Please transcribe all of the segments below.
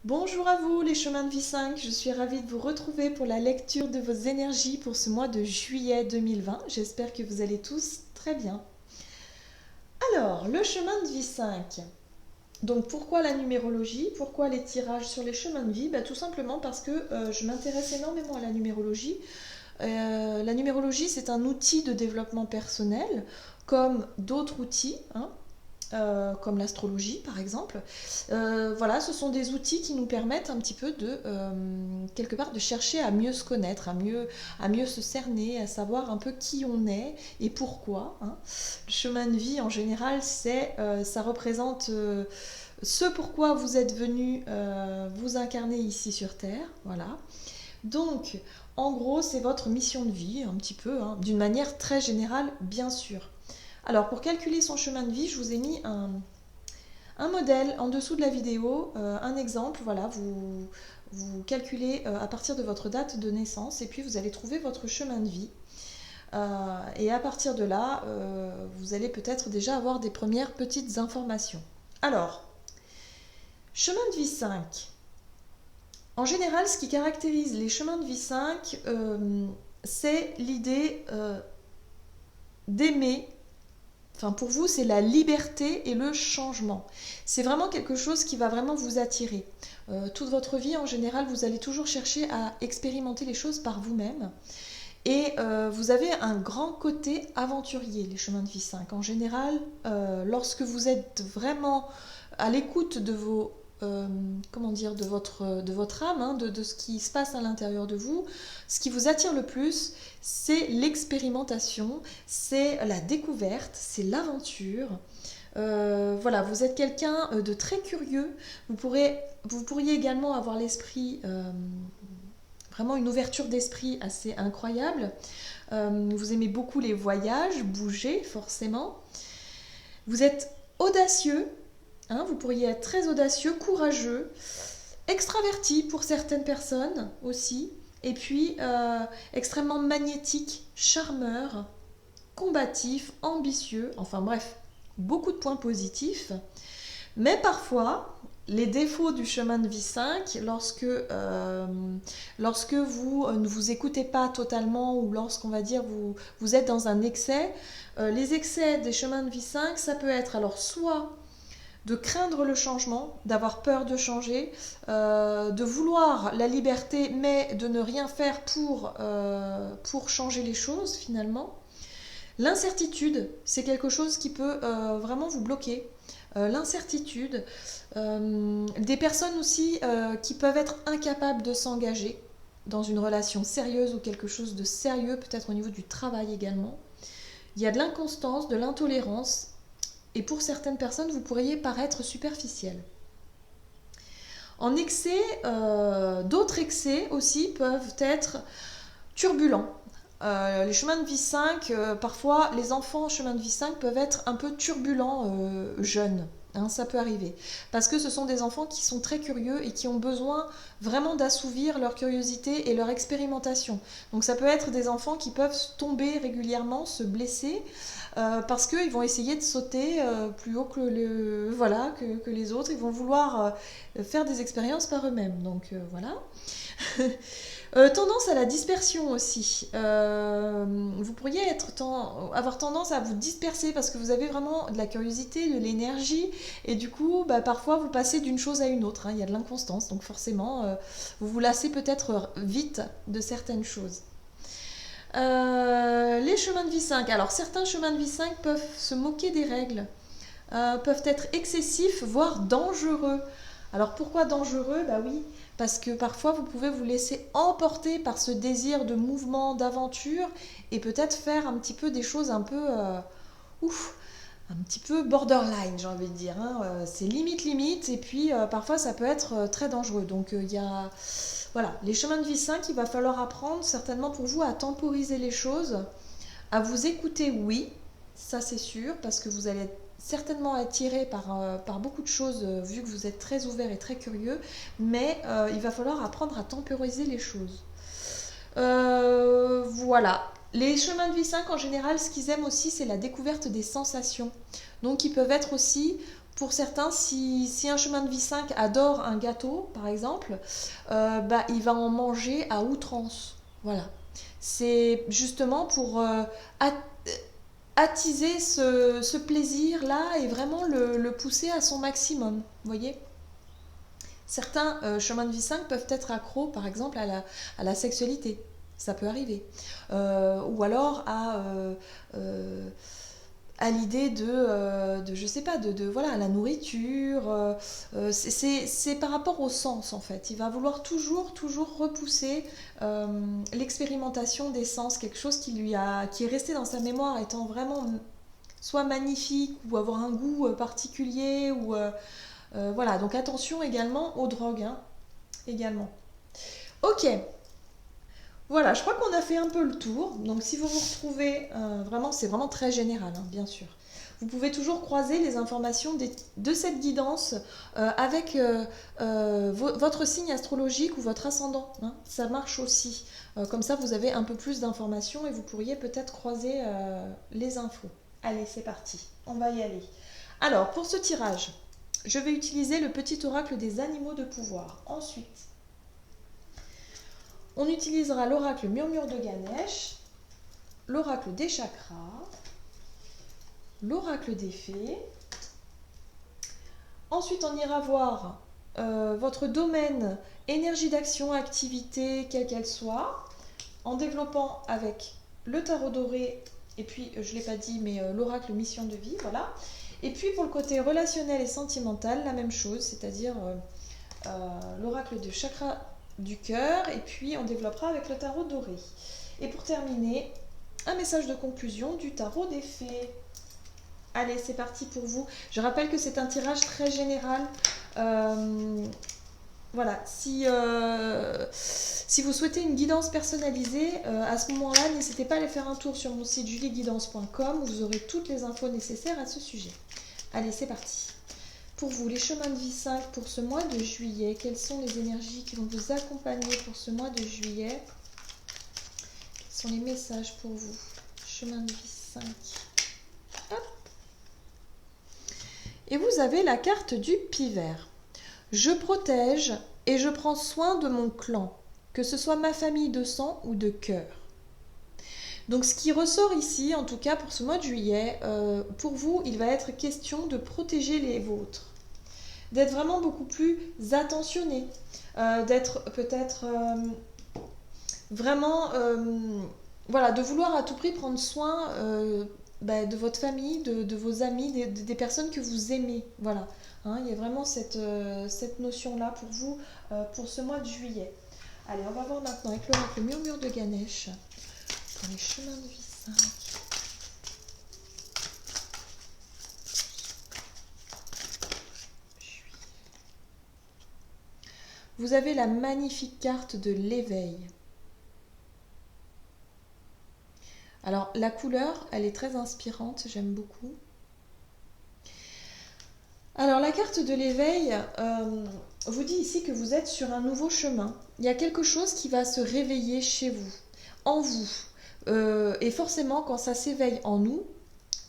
Bonjour à vous les chemins de vie 5, je suis ravie de vous retrouver pour la lecture de vos énergies pour ce mois de juillet 2020. J'espère que vous allez tous très bien. Alors, le chemin de vie 5. Donc pourquoi la numérologie? Pourquoi les tirages sur les chemins de vie? Tout simplement parce que je m'intéresse énormément à la numérologie. La numérologie, c'est un outil de développement personnel, comme d'autres outils, hein, comme l'astrologie par exemple. Voilà, ce sont des outils qui nous permettent un petit peu de, quelque part, de chercher à mieux se connaître, à mieux se cerner, à savoir un peu qui on est et pourquoi, hein. Le chemin de vie en général, ça représente ce pourquoi vous êtes venu vous incarner ici sur Terre, voilà. Donc, en gros, c'est votre mission de vie, un petit peu, hein, d'une manière très générale, bien sûr. Alors, pour calculer son chemin de vie, je vous ai mis un modèle en dessous de la vidéo, un exemple. Voilà, vous calculez à partir de votre date de naissance et puis vous allez trouver votre chemin de vie. Et à partir de là, vous allez peut-être déjà avoir des premières petites informations. Alors, chemin de vie 5. En général, ce qui caractérise les chemins de vie 5, c'est l'idée d'aimer. Enfin, pour vous, c'est la liberté et le changement. C'est vraiment quelque chose qui va vraiment vous attirer. Toute votre vie, en général, vous allez toujours chercher à expérimenter les choses par vous-même. Et vous avez un grand côté aventurier, les chemins de vie 5. En général, lorsque vous êtes vraiment à l'écoute de vos comment dire, de votre âme, hein, de ce qui se passe à l'intérieur de vous, ce qui vous attire le plus, c'est l'expérimentation, c'est la découverte, c'est l'aventure. Voilà, vous êtes quelqu'un de très curieux. Vous pourriez également avoir l'esprit, vraiment une ouverture d'esprit assez incroyable. Vous aimez beaucoup les voyages, bouger forcément. Vous êtes audacieux. Hein, vous pourriez être très audacieux, courageux, extraverti pour certaines personnes aussi, et puis extrêmement magnétique, charmeur, combatif, ambitieux, enfin bref, beaucoup de points positifs. Mais parfois, les défauts du chemin de vie 5, lorsque vous ne vous écoutez pas totalement ou lorsqu'on va dire vous êtes dans un excès, les excès des chemins de vie 5, ça peut être alors soit de craindre le changement, d'avoir peur de changer, de vouloir la liberté mais de ne rien faire pour changer les choses finalement. L'incertitude, c'est quelque chose qui peut vraiment vous bloquer. L'incertitude, des personnes aussi qui peuvent être incapables de s'engager dans une relation sérieuse ou quelque chose de sérieux, peut-être au niveau du travail également. Il y a de l'inconstance, de l'intolérance, et pour certaines personnes, vous pourriez paraître superficiel. En excès, d'autres excès aussi peuvent être turbulents. Les chemins de vie 5, parfois les enfants en chemin de vie 5 peuvent être un peu turbulents jeunes. Hein, ça peut arriver. Parce que ce sont des enfants qui sont très curieux et qui ont besoin vraiment d'assouvir leur curiosité et leur expérimentation. Donc ça peut être des enfants qui peuvent tomber régulièrement, se blesser, parce qu'ils vont essayer de sauter plus haut que les autres. Ils vont vouloir faire des expériences par eux-mêmes. Donc voilà. Tendance à la dispersion aussi. Vous pourriez avoir tendance à vous disperser parce que vous avez vraiment de la curiosité, de l'énergie, et du coup, parfois vous passez d'une chose à une autre, hein. Il y a de l'inconstance, donc forcément, vous vous lassez peut-être vite de certaines choses. Les chemins de vie 5. Alors, certains chemins de vie 5 peuvent se moquer des règles, peuvent être excessifs, voire dangereux. Alors pourquoi dangereux? Bah oui, parce que parfois vous pouvez vous laisser emporter par ce désir de mouvement, d'aventure, et peut-être faire un petit peu des choses un peu ouf, un petit peu borderline, j'ai envie de dire, hein. C'est limite, et puis parfois ça peut être très dangereux. Donc il y a voilà, les chemins de vie 5, il va falloir apprendre certainement pour vous à temporiser les choses, à vous écouter, oui, ça c'est sûr, parce que vous allez être certainement attiré par beaucoup de choses, vu que vous êtes très ouvert et très curieux, mais il va falloir apprendre à temporiser les choses. Voilà. Les chemins de vie 5, en général, ce qu'ils aiment aussi, c'est la découverte des sensations. Donc, ils peuvent être aussi Pour certains, si un chemin de vie 5 adore un gâteau, par exemple, il va en manger à outrance. Voilà. C'est justement pour attiser ce plaisir-là et vraiment le pousser à son maximum. Vous voyez ? Certains chemins de vie 5 peuvent être accros, par exemple, à la sexualité. Ça peut arriver. Ou alors à l'idée je sais pas, voilà, la nourriture. C'est par rapport au sens, en fait. Il va vouloir toujours repousser l'expérimentation des sens, quelque chose qui est resté dans sa mémoire étant vraiment soit magnifique ou avoir un goût particulier ou voilà, donc attention également aux drogues, hein, également. Ok, voilà, je crois qu'on a fait un peu le tour. Donc si vous vous retrouvez, vraiment, c'est vraiment très général, hein, bien sûr. Vous pouvez toujours croiser les informations de cette guidance avec votre signe astrologique ou votre ascendant, hein, ça marche aussi. Comme ça, vous avez un peu plus d'informations et vous pourriez peut-être croiser les infos. Allez, c'est parti, on va y aller. Alors, pour ce tirage, je vais utiliser le petit oracle des animaux de pouvoir. Ensuite, on utilisera l'oracle murmure de Ganesh, l'oracle des chakras, l'oracle des fées. Ensuite, on ira voir votre domaine, énergie d'action, activité, quelle qu'elle soit, en développant avec le tarot doré, et puis, je ne l'ai pas dit, mais l'oracle mission de vie, voilà. Et puis, pour le côté relationnel et sentimental, la même chose, c'est-à-dire l'oracle de chakra du cœur, et puis on développera avec le tarot doré. Et pour terminer, un message de conclusion du tarot des fées. Allez, c'est parti pour vous. Je rappelle que c'est un tirage très général. Voilà, si vous souhaitez une guidance personnalisée, à ce moment-là, n'hésitez pas à aller faire un tour sur mon site julieguidance.com où vous aurez toutes les infos nécessaires à ce sujet. Allez, c'est parti. Pour vous, les chemins de vie 5 pour ce mois de juillet, quelles sont les énergies qui vont vous accompagner pour ce mois de juillet? Quels sont les messages pour vous? Chemin de vie 5. Hop. Et vous avez la carte du pivert. Je protège et je prends soin de mon clan, que ce soit ma famille de sang ou de cœur. Donc ce qui ressort ici, en tout cas pour ce mois de juillet, pour vous, il va être question de protéger les vôtres, d'être vraiment beaucoup plus attentionné, d'être peut-être vraiment, voilà, de vouloir à tout prix prendre soin de votre famille, de vos amis, des personnes que vous aimez, voilà. Hein, il y a vraiment cette notion-là pour vous, pour ce mois de juillet. Allez, on va voir maintenant avec le murmure de Ganesh. Pour les chemins de vie 5. Vous avez la magnifique carte de l'éveil. Alors, la couleur, elle est très inspirante, j'aime beaucoup. Alors, la carte de l'éveil vous dit ici que vous êtes sur un nouveau chemin. Il y a quelque chose qui va se réveiller chez vous, en vous. Et forcément, quand ça s'éveille en nous,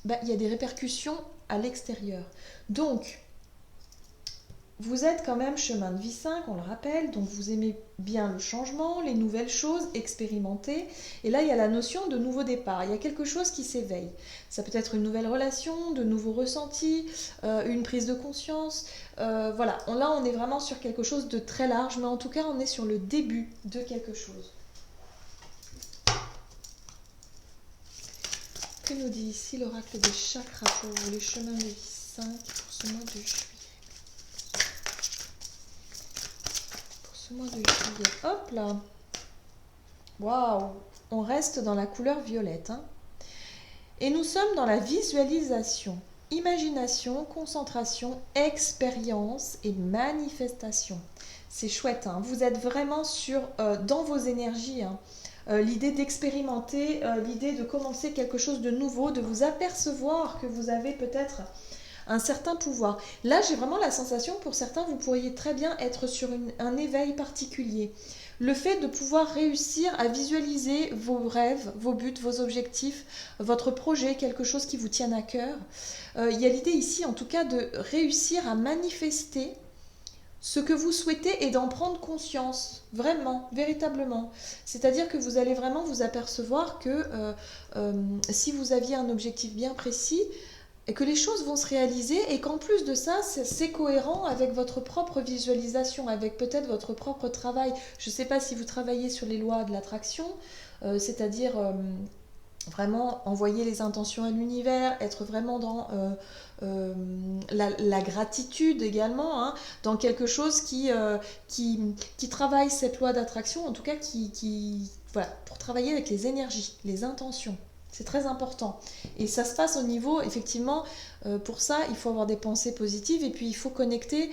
il y a des répercussions à l'extérieur. Donc, vous êtes quand même chemin de vie 5, on le rappelle, donc vous aimez bien le changement, les nouvelles choses, expérimenter. Et là, il y a la notion de nouveau départ. Il y a quelque chose qui s'éveille. Ça peut être une nouvelle relation, de nouveaux ressentis, une prise de conscience. Voilà, là, on est vraiment sur quelque chose de très large, mais en tout cas, on est sur le début de quelque chose. Que nous dit ici l'oracle des chakras pour vous, les chemins de vie 5 pour ce mois de juillet? Pour ce mois de juillet, hop là. Waouh, on reste dans la couleur violette. Hein. Et nous sommes dans la visualisation, imagination, concentration, expérience et manifestation. C'est chouette, hein. Vous êtes vraiment dans vos énergies, hein. L'idée d'expérimenter, l'idée de commencer quelque chose de nouveau, de vous apercevoir que vous avez peut-être un certain pouvoir. Là, j'ai vraiment la sensation, pour certains, vous pourriez très bien être sur un éveil particulier. Le fait de pouvoir réussir à visualiser vos rêves, vos buts, vos objectifs, votre projet, quelque chose qui vous tienne à cœur. Il y a l'idée ici, en tout cas, de réussir à manifester ce que vous souhaitez et d'en prendre conscience, vraiment, véritablement. C'est-à-dire que vous allez vraiment vous apercevoir que si vous aviez un objectif bien précis, et que les choses vont se réaliser et qu'en plus de ça, c'est cohérent avec votre propre visualisation, avec peut-être votre propre travail. Je ne sais pas si vous travaillez sur les lois de l'attraction, c'est-à-dire vraiment envoyer les intentions à l'univers, être vraiment dans la gratitude également, hein, dans quelque chose qui travaille cette loi d'attraction, en tout cas voilà, pour travailler avec les énergies, les intentions. C'est très important. Et ça se passe au niveau, effectivement, pour ça, il faut avoir des pensées positives et puis il faut connecter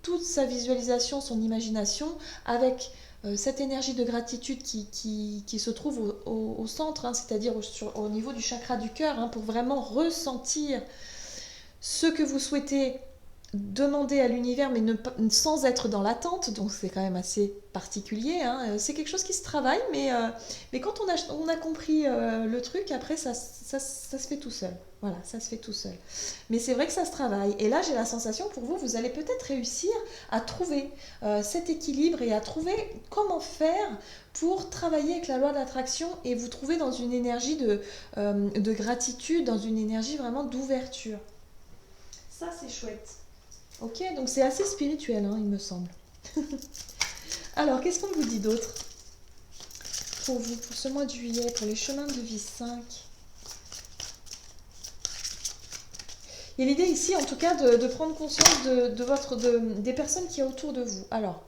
toute sa visualisation, son imagination avec cette énergie de gratitude qui se trouve au centre, hein, c'est-à-dire au niveau du chakra du cœur, hein, pour vraiment ressentir ce que vous souhaitez demander à l'univers, mais sans être dans l'attente, donc c'est quand même assez particulier, hein. C'est quelque chose qui se travaille, mais quand on a compris le truc, après ça se fait tout seul. Voilà, ça se fait tout seul. Mais c'est vrai que ça se travaille. Et là, j'ai la sensation, pour vous, vous allez peut-être réussir à trouver cet équilibre et à trouver comment faire pour travailler avec la loi d'attraction et vous trouver dans une énergie de gratitude, dans une énergie vraiment d'ouverture. Ça, c'est chouette. Ok, donc c'est assez spirituel, hein, il me semble. Alors, qu'est-ce qu'on vous dit d'autre pour vous, pour ce mois de juillet, pour les chemins de vie 5? Il y a l'idée ici, en tout cas, de prendre conscience des personnes qui y a autour de vous. Alors,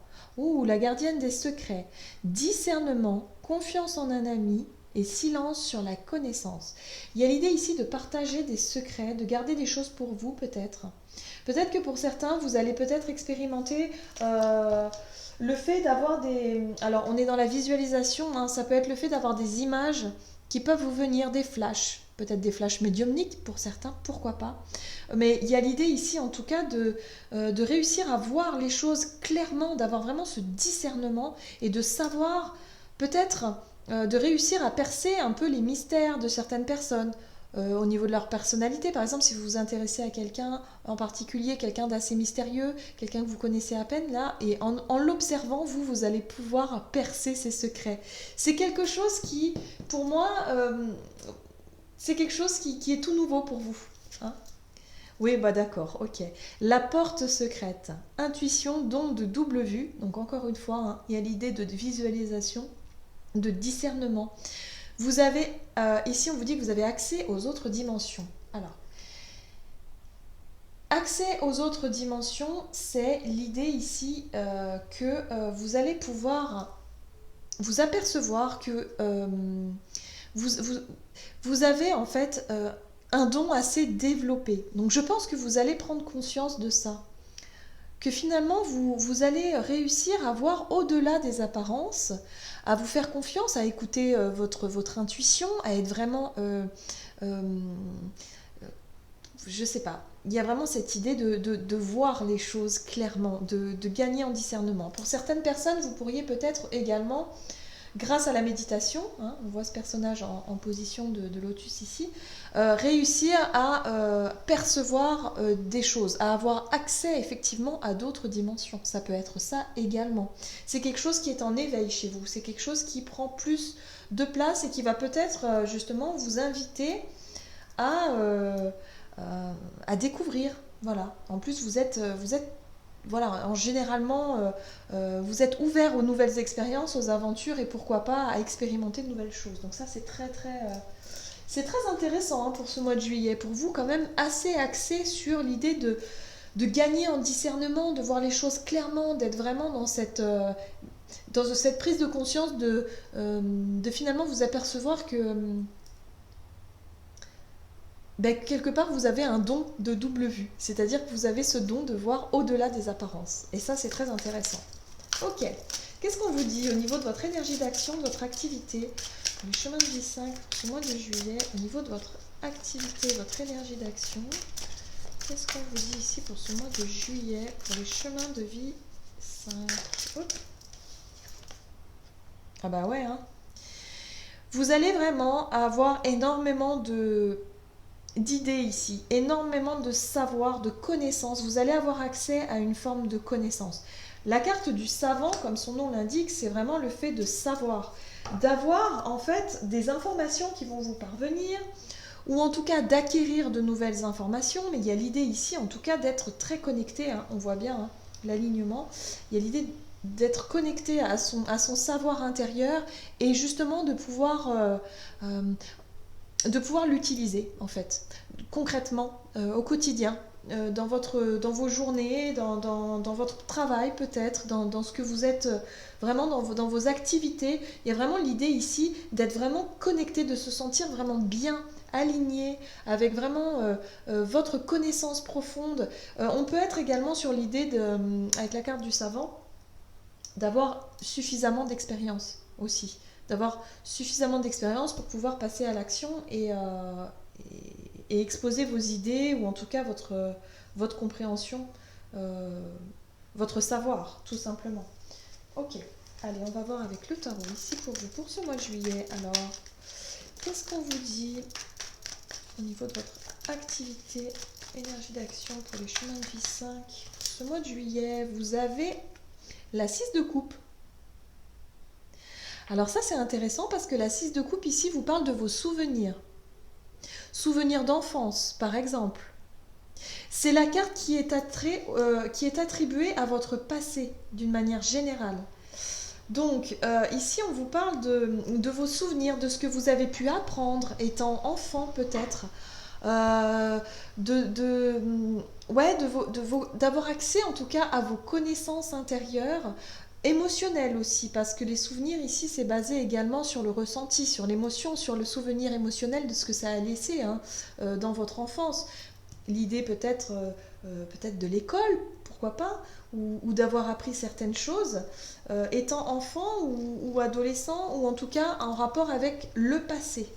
la gardienne des secrets, discernement, confiance en un ami et silence sur la connaissance. Il y a l'idée ici de partager des secrets, de garder des choses pour vous peut-être. Peut-être que pour certains, vous allez peut-être expérimenter le fait d'avoir des... Alors, on est dans la visualisation, hein, ça peut être le fait d'avoir des images qui peuvent vous venir, des flashs, peut-être des flashs médiumniques pour certains, pourquoi pas. Mais il y a l'idée ici, en tout cas, de réussir à voir les choses clairement, d'avoir vraiment ce discernement et de savoir, peut-être, de réussir à percer un peu les mystères de certaines personnes. Au niveau de leur personnalité, par exemple, si vous vous intéressez à quelqu'un en particulier, quelqu'un d'assez mystérieux, quelqu'un que vous connaissez à peine là, et en l'observant, vous allez pouvoir percer ses secrets. C'est quelque chose qui, pour moi, c'est quelque chose qui est tout nouveau pour vous. Hein? Oui, bah d'accord, ok. La porte secrète, intuition, don de double vue, donc encore une fois, hein, il y a l'idée de visualisation, de discernement. Vous avez, ici on vous dit que vous avez accès aux autres dimensions. Alors, accès aux autres dimensions, c'est l'idée ici que vous allez pouvoir vous apercevoir que vous avez en fait un don assez développé. Donc je pense que vous allez prendre conscience de ça. Que finalement vous allez réussir à voir au-delà des apparences, à vous faire confiance, à écouter votre intuition, à être vraiment, je sais pas, il y a vraiment cette idée de voir les choses clairement, de gagner en discernement. Pour certaines personnes, vous pourriez peut-être également, grâce à la méditation, hein, on voit ce personnage en position de lotus ici, réussir à percevoir des choses, à avoir accès effectivement à d'autres dimensions. Ça peut être ça également. C'est quelque chose qui est en éveil chez vous, c'est quelque chose qui prend plus de place et qui va peut-être justement vous inviter à découvrir. Voilà. En plus, vous êtes voilà, généralement, vous êtes ouvert aux nouvelles expériences, aux aventures et pourquoi pas à expérimenter de nouvelles choses. Donc ça, c'est très intéressant, hein, pour ce mois de juillet. Pour vous, quand même, assez axé sur l'idée de gagner en discernement, de voir les choses clairement, d'être vraiment dans cette prise de conscience, de finalement vous apercevoir que quelque part vous avez un don de double vue, c'est-à-dire que vous avez ce don de voir au-delà des apparences. Et ça, c'est très intéressant. Ok, qu'est-ce qu'on vous dit au niveau de votre énergie d'action, de votre activité, le chemin de vie 5, ce mois de juillet, au niveau de votre activité, votre énergie d'action, Qu'est-ce qu'on vous dit ici pour ce mois de juillet, pour les chemins de vie 5. Hop. Ah bah ouais, hein. Vous allez vraiment avoir énormément d'idées ici, énormément de savoir, de connaissances. Vous allez avoir accès à une forme de connaissance. La carte du savant, comme son nom l'indique, c'est vraiment le fait de savoir, d'avoir en fait des informations qui vont vous parvenir, ou en tout cas d'acquérir de nouvelles informations, mais il y a l'idée ici en tout cas d'être très connecté, hein, on voit bien hein, l'alignement, il y a l'idée d'être connecté à son savoir intérieur et justement de pouvoir l'utiliser en fait, concrètement, au quotidien. Dans vos journées, dans votre travail peut-être, dans ce que vous êtes vraiment dans vos activités. Il y a vraiment l'idée ici d'être vraiment connecté, de se sentir vraiment bien aligné avec vraiment votre connaissance profonde. On peut être également sur l'idée, avec la carte du savant, d'avoir suffisamment d'expérience aussi. D'avoir suffisamment d'expérience pour pouvoir passer à l'action et exposer vos idées ou en tout cas votre compréhension, votre savoir, tout simplement. Ok, allez, on va voir avec le tarot ici pour vous pour ce mois de juillet. Alors, qu'est-ce qu'on vous dit au niveau de votre activité, énergie d'action pour les chemins de vie 5? Ce mois de juillet, vous avez la 6 de coupe. Alors ça c'est intéressant parce que la 6 de coupe ici vous parle de vos souvenirs. Souvenirs d'enfance par exemple. C'est la carte qui est attribuée à votre passé d'une manière générale. Donc ici on vous parle de vos souvenirs, de ce que vous avez pu apprendre étant enfant peut-être. D'avoir accès en tout cas à vos connaissances intérieures, émotionnelles aussi, parce que les souvenirs ici c'est basé également sur le ressenti, sur l'émotion, sur le souvenir émotionnel de ce que ça a laissé hein, dans votre enfance. L'idée peut-être de l'école, pourquoi pas, ou d'avoir appris certaines choses étant enfant ou adolescent, ou en tout cas en rapport avec le passé.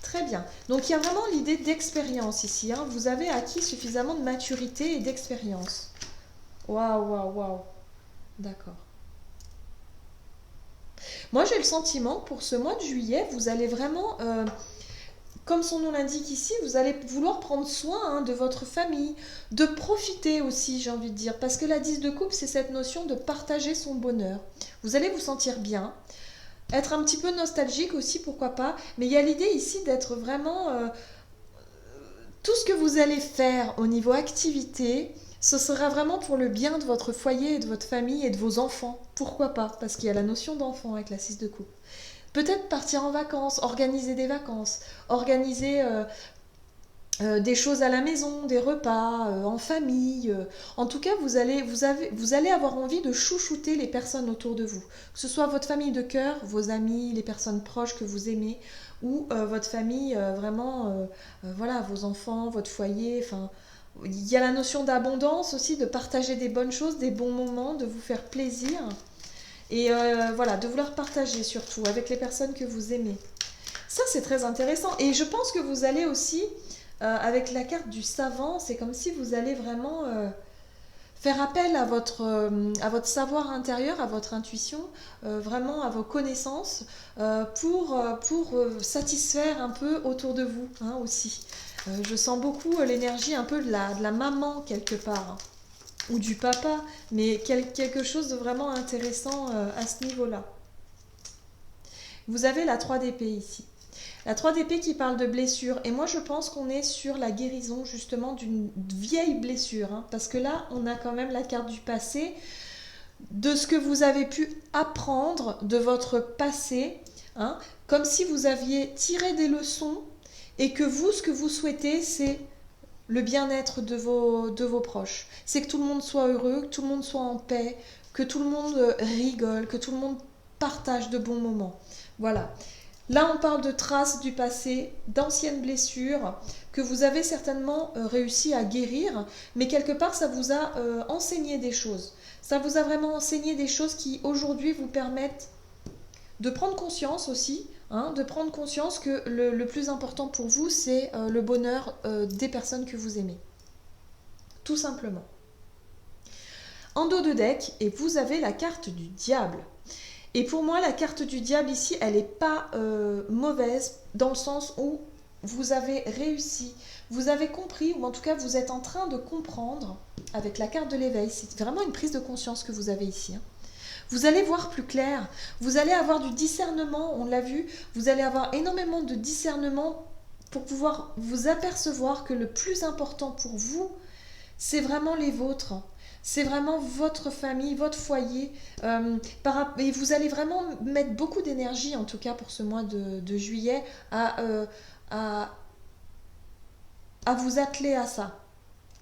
Très bien. Donc il y a vraiment l'idée d'expérience ici. Hein. Vous avez acquis suffisamment de maturité et d'expérience. Waouh, waouh, waouh. D'accord. Moi j'ai le sentiment que pour ce mois de juillet, vous allez vraiment, comme son nom l'indique ici, vous allez vouloir prendre soin hein, de votre famille, de profiter aussi, j'ai envie de dire. Parce que la 10 de coupe, c'est cette notion de partager son bonheur. Vous allez vous sentir bien. Être un petit peu nostalgique aussi, pourquoi pas. Mais il y a l'idée ici d'être vraiment... tout ce que vous allez faire au niveau activité, ce sera vraiment pour le bien de votre foyer et de votre famille et de vos enfants. Pourquoi pas? Parce qu'il y a la notion d'enfant avec la 6 de coupe. Peut-être partir en vacances, organiser des vacances, organiser des choses à la maison, des repas, en famille. En tout cas, vous allez avoir envie de chouchouter les personnes autour de vous. Que ce soit votre famille de cœur, vos amis, les personnes proches que vous aimez, ou votre famille, voilà, vos enfants, votre foyer. Enfin, il y a la notion d'abondance aussi, de partager des bonnes choses, des bons moments, de vous faire plaisir. Et voilà, de vouloir partager surtout avec les personnes que vous aimez. Ça, c'est très intéressant. Et je pense que vous allez aussi... avec la carte du savant, c'est comme si vous allez vraiment faire appel à votre savoir intérieur, à votre intuition, vraiment à vos connaissances, pour satisfaire un peu autour de vous hein, aussi. Je sens beaucoup l'énergie un peu de la maman quelque part, hein, ou du papa, mais quelque chose de vraiment intéressant à ce niveau-là. Vous avez la 3 d'épée ici. La 3 d'épée qui parle de blessure. Et moi, je pense qu'on est sur la guérison, justement, d'une vieille blessure. Hein, parce que là, on a quand même la carte du passé, de ce que vous avez pu apprendre de votre passé. Hein, comme si vous aviez tiré des leçons et que vous, ce que vous souhaitez, c'est le bien-être de vos proches. C'est que tout le monde soit heureux, que tout le monde soit en paix, que tout le monde rigole, que tout le monde partage de bons moments. Voilà. Là, on parle de traces du passé, d'anciennes blessures que vous avez certainement réussi à guérir, mais quelque part, ça vous a enseigné des choses. Ça vous a vraiment enseigné des choses qui, aujourd'hui, vous permettent de prendre conscience aussi, hein, de prendre conscience que le plus important pour vous, c'est le bonheur des personnes que vous aimez. tout simplement. En dos de deck, et vous avez la carte du diable. Et pour moi, la carte du diable ici, elle n'est pas mauvaise dans le sens où vous avez réussi, vous avez compris, ou en tout cas vous êtes en train de comprendre avec la carte de l'éveil. C'est vraiment une prise de conscience que vous avez ici. Vous allez voir plus clair, vous allez avoir du discernement, on l'a vu, vous allez avoir énormément de discernement pour pouvoir vous apercevoir que le plus important pour vous, c'est vraiment les vôtres. C'est vraiment votre famille, votre foyer. Et vous allez vraiment mettre beaucoup d'énergie, en tout cas pour ce mois de juillet, à vous atteler à ça,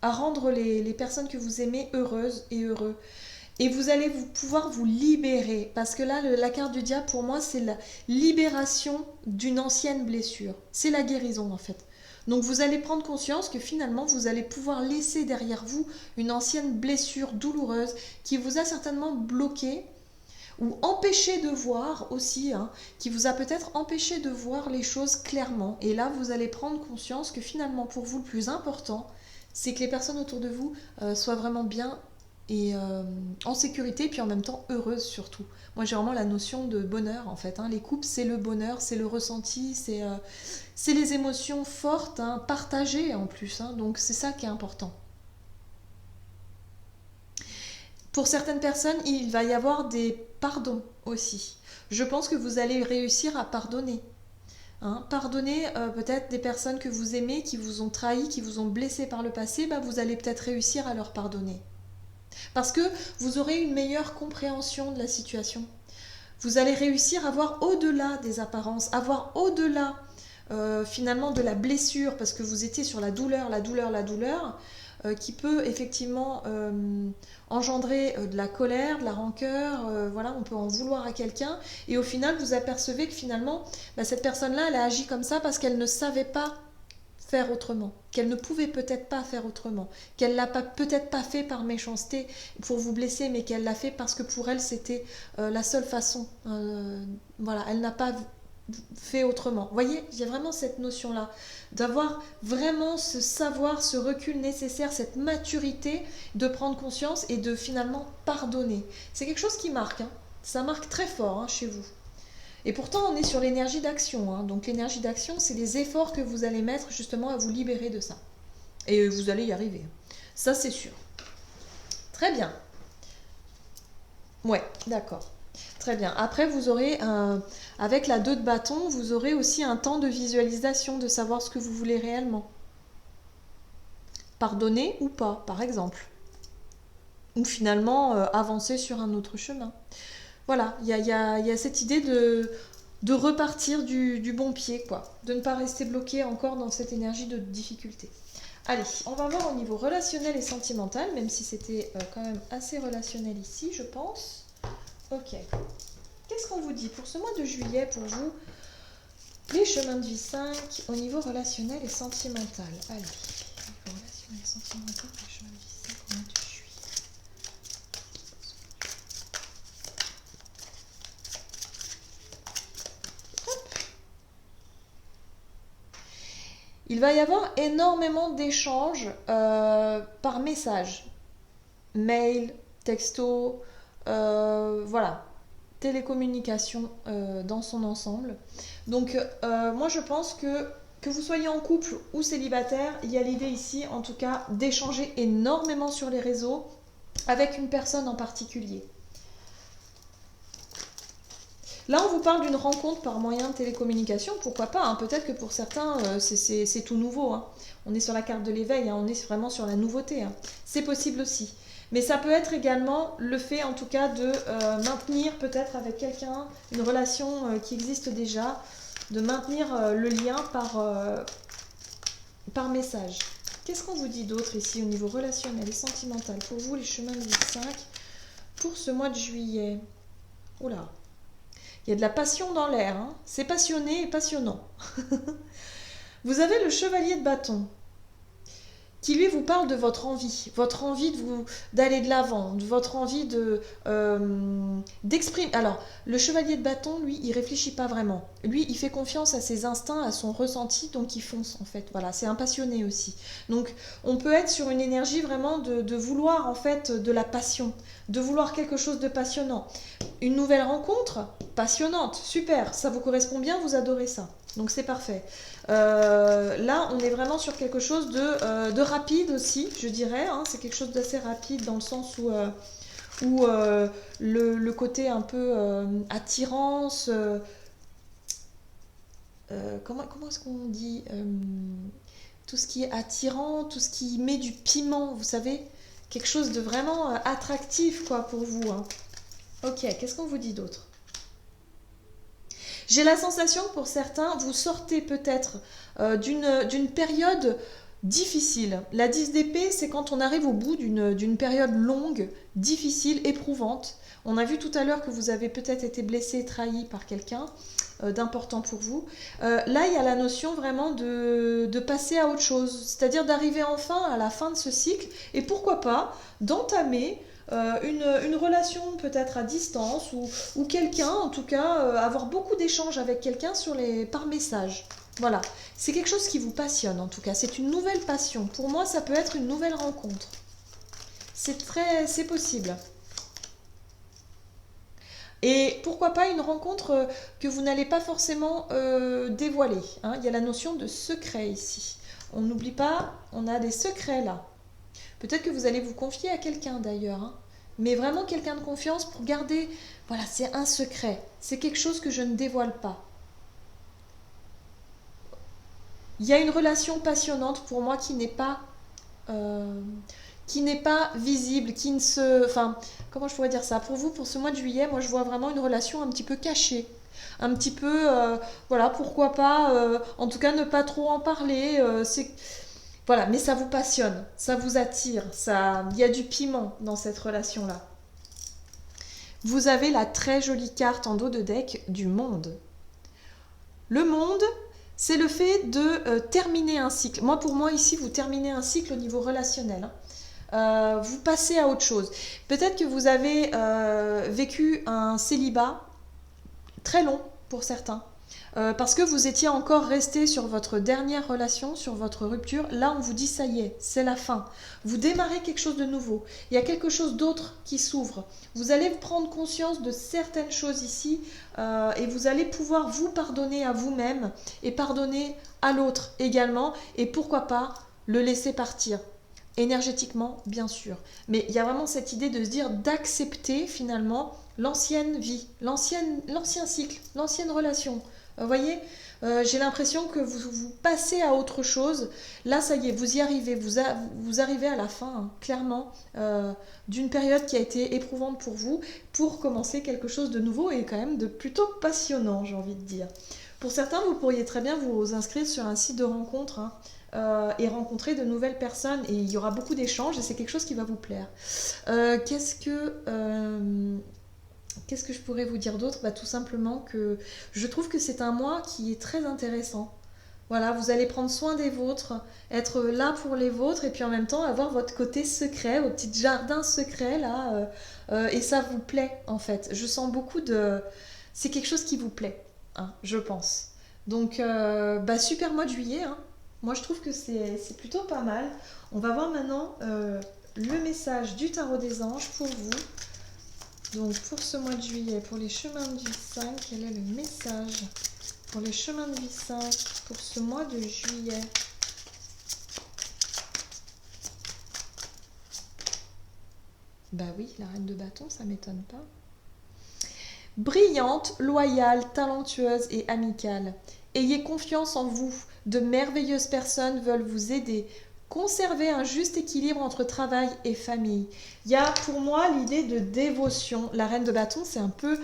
à rendre les personnes que vous aimez heureuses et heureux. Et vous allez pouvoir vous libérer. Parce que là, la carte du diable, pour moi, c'est la libération d'une ancienne blessure. C'est la guérison, en fait. Donc vous allez prendre conscience que finalement, vous allez pouvoir laisser derrière vous une ancienne blessure douloureuse qui vous a certainement bloqué ou empêché de voir aussi, qui vous a peut-être empêché de voir les choses clairement. Et là, vous allez prendre conscience que finalement, pour vous, le plus important, c'est que les personnes autour de vous soient vraiment bien et en sécurité, puis en même temps heureuse surtout. Moi j'ai vraiment la notion de bonheur en fait. Les couples c'est le bonheur, c'est le ressenti, c'est les émotions fortes, partagées en plus. Donc c'est ça qui est important. Pour certaines personnes, il va y avoir des pardons aussi. Je pense que vous allez réussir à pardonner. Pardonner peut-être des personnes que vous aimez, qui vous ont trahi, qui vous ont blessé par le passé, vous allez peut-être réussir à leur pardonner. Parce que vous aurez une meilleure compréhension de la situation. Vous allez réussir à voir au-delà des apparences, à voir au-delà finalement de la blessure, parce que vous étiez sur la douleur, qui peut effectivement engendrer de la colère, de la rancœur, on peut en vouloir à quelqu'un, et au final vous apercevez que finalement cette personne-là, elle a agi comme ça parce qu'elle ne savait pas faire autrement, qu'elle ne pouvait peut-être pas faire autrement, qu'elle l'a peut-être pas fait par méchanceté pour vous blesser, mais qu'elle l'a fait parce que pour elle c'était la seule façon. Elle n'a pas fait autrement. Vous voyez, il y a vraiment cette notion-là, d'avoir vraiment ce savoir, ce recul nécessaire, cette maturité, de prendre conscience et de finalement pardonner. C'est quelque chose qui marque, ça marque très fort chez vous. Et pourtant, on est sur l'énergie d'action. Donc l'énergie d'action, c'est les efforts que vous allez mettre justement à vous libérer de ça. Et vous allez y arriver. Ça, c'est sûr. Très bien. Ouais, d'accord. Très bien. Après, vous aurez, avec la 2 de bâton, vous aurez aussi un temps de visualisation, de savoir ce que vous voulez réellement. Pardonner ou pas, par exemple. Ou finalement, avancer sur un autre chemin. Voilà, il y a cette idée de repartir du bon pied, quoi. De ne pas rester bloqué encore dans cette énergie de difficulté. Allez, on va voir au niveau relationnel et sentimental, même si c'était quand même assez relationnel ici, je pense. Ok. Qu'est-ce qu'on vous dit pour ce mois de juillet, pour vous, les chemins de vie 5, au niveau relationnel et sentimental? Allez, au niveau relationnel et sentimental, les chemins de vie 5 au mois de juillet. Il va y avoir énormément d'échanges par message, mail, texto, télécommunication dans son ensemble. Donc moi je pense que vous soyez en couple ou célibataire, il y a l'idée ici en tout cas d'échanger énormément sur les réseaux avec une personne en particulier. Là, on vous parle d'une rencontre par moyen de télécommunication, pourquoi pas, peut-être que pour certains, c'est tout nouveau. On est sur la carte de l'éveil, on est vraiment sur la nouveauté. C'est possible aussi. Mais ça peut être également le fait, en tout cas, de maintenir peut-être avec quelqu'un une relation qui existe déjà, de maintenir le lien par message. Qu'est-ce qu'on vous dit d'autre ici au niveau relationnel et sentimental pour vous, les chemins de vie 5, pour ce mois de juillet? Oula! Il y a de la passion dans l'air, c'est passionné et passionnant. Vous avez le chevalier de bâton, qui lui vous parle de votre envie d'aller de l'avant, de votre envie d'exprimer. Alors, le chevalier de bâton, lui, il réfléchit pas vraiment. Lui, il fait confiance à ses instincts, à son ressenti, donc il fonce en fait. Voilà, c'est un passionné aussi. Donc, on peut être sur une énergie vraiment de vouloir en fait de la passion, de vouloir quelque chose de passionnant. Une nouvelle rencontre, passionnante, super, ça vous correspond bien, vous adorez ça. Donc c'est parfait. Là, on est vraiment sur quelque chose de rapide aussi, je dirais. Hein. C'est quelque chose d'assez rapide dans le sens où le côté un peu attirance, comment est-ce qu'on dit tout ce qui est attirant, tout ce qui met du piment, vous savez, quelque chose de vraiment attractif quoi pour vous. Hein. Ok, qu'est-ce qu'on vous dit d'autre? J'ai la sensation que pour certains, vous sortez peut-être d'une période difficile. La 10 d'épée, c'est quand on arrive au bout d'une période longue, difficile, éprouvante. On a vu tout à l'heure que vous avez peut-être été blessé, trahi par quelqu'un d'important pour vous. Là, il y a la notion vraiment de passer à autre chose, c'est-à-dire d'arriver enfin à la fin de ce cycle et pourquoi pas d'entamer une relation peut-être à distance ou quelqu'un, en tout cas, avoir beaucoup d'échanges avec quelqu'un par message. Voilà, c'est quelque chose qui vous passionne en tout cas, c'est une nouvelle passion. Pour moi, ça peut être une nouvelle rencontre. C'est possible. Et pourquoi pas une rencontre que vous n'allez pas forcément dévoiler. Hein. Il y a la notion de secret ici. On n'oublie pas, on a des secrets là. Peut-être que vous allez vous confier à quelqu'un d'ailleurs. Hein. Mais vraiment quelqu'un de confiance pour garder... Voilà, c'est un secret. C'est quelque chose que je ne dévoile pas. Il y a une relation passionnante pour moi qui n'est pas visible, qui ne se... Enfin, comment je pourrais dire ça? Pour vous, pour ce mois de juillet, moi je vois vraiment une relation un petit peu cachée. Un petit peu, voilà, pourquoi pas, en tout cas ne pas trop en parler. Voilà, mais ça vous passionne, ça vous attire, il y a du piment dans cette relation-là. Vous avez la très jolie carte en dos de deck du monde. Le monde, c'est le fait de terminer un cycle. Moi, pour moi, ici, vous terminez un cycle au niveau relationnel. Vous passez à autre chose. Peut-être que vous avez vécu un célibat très long pour certains. Parce que vous étiez encore resté sur votre dernière relation, sur votre rupture. Là, on vous dit ça y est, c'est la fin. Vous démarrez quelque chose de nouveau. Il y a quelque chose d'autre qui s'ouvre. Vous allez prendre conscience de certaines choses ici et vous allez pouvoir vous pardonner à vous-même et pardonner à l'autre également. Et pourquoi pas le laisser partir. Énergétiquement, bien sûr. Mais il y a vraiment cette idée de se dire d'accepter finalement l'ancienne vie, l'ancien cycle, l'ancienne relation. Vous voyez, j'ai l'impression que vous passez à autre chose. Là, ça y est, vous y arrivez. Vous arrivez à la fin, hein, clairement, d'une période qui a été éprouvante pour vous, pour commencer quelque chose de nouveau et quand même de plutôt passionnant, j'ai envie de dire. Pour certains, vous pourriez très bien vous inscrire sur un site de rencontre, hein, et rencontrer de nouvelles personnes. Et il y aura beaucoup d'échanges et c'est quelque chose qui va vous plaire. Qu'est-ce que je pourrais vous dire d'autre? Tout simplement que je trouve que c'est un mois qui est très intéressant. Voilà, vous allez prendre soin des vôtres, être là pour les vôtres et puis en même temps avoir votre côté secret, vos petits jardins secrets là. Et ça vous plaît en fait. Je sens beaucoup de... C'est quelque chose qui vous plaît, hein, je pense. Donc, super mois de juillet. Hein. Moi, je trouve que c'est plutôt pas mal. On va voir maintenant le message du tarot des anges pour vous. Donc pour ce mois de juillet, pour les chemins de vie 5, quel est le message pour les chemins de vie 5 pour ce mois de juillet? Bah oui, la reine de bâton, ça m'étonne pas. Brillante, loyale, talentueuse et amicale. Ayez confiance en vous. De merveilleuses personnes veulent vous aider. Conservez un juste équilibre entre travail et famille. Il y a pour moi l'idée de dévotion. La reine de bâton, c'est un peu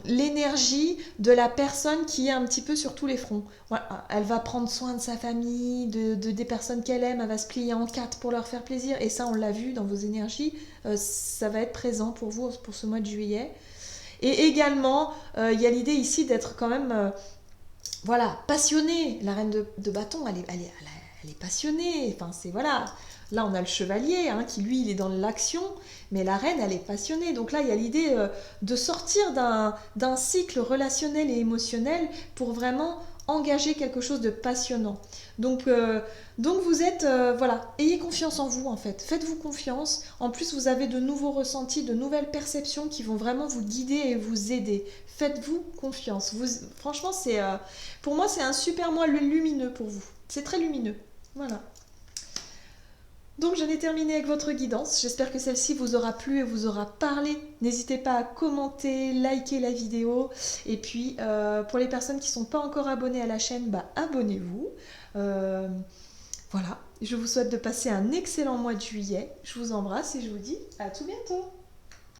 l'énergie de la personne qui est un petit peu sur tous les fronts. Voilà, elle va prendre soin de sa famille, des personnes qu'elle aime, elle va se plier en quatre pour leur faire plaisir. Et ça, on l'a vu dans vos énergies, ça va être présent pour vous pour ce mois de juillet. Et également, il y a l'idée ici d'être quand même... voilà, passionnée. La reine de bâton, elle elle est passionnée. Enfin, c'est voilà. Là, on a le chevalier hein, qui, lui, il est dans l'action, mais la reine, elle est passionnée. Donc là, il y a l'idée de sortir d'un cycle relationnel et émotionnel pour vraiment engager quelque chose de passionnant. Donc, donc vous êtes, voilà, ayez confiance en vous en fait. Faites-vous confiance. En plus, vous avez de nouveaux ressentis, de nouvelles perceptions qui vont vraiment vous guider et vous aider. Faites-vous confiance. Vous, franchement, pour moi, c'est un super mois lumineux pour vous. C'est très lumineux. Voilà. Donc j'en ai terminé avec votre guidance. J'espère que celle-ci vous aura plu et vous aura parlé. N'hésitez pas à commenter, liker la vidéo. Et puis pour les personnes qui ne sont pas encore abonnées à la chaîne, bah, abonnez-vous. Voilà, je vous souhaite de passer un excellent mois de juillet. Je vous embrasse et je vous dis à tout bientôt.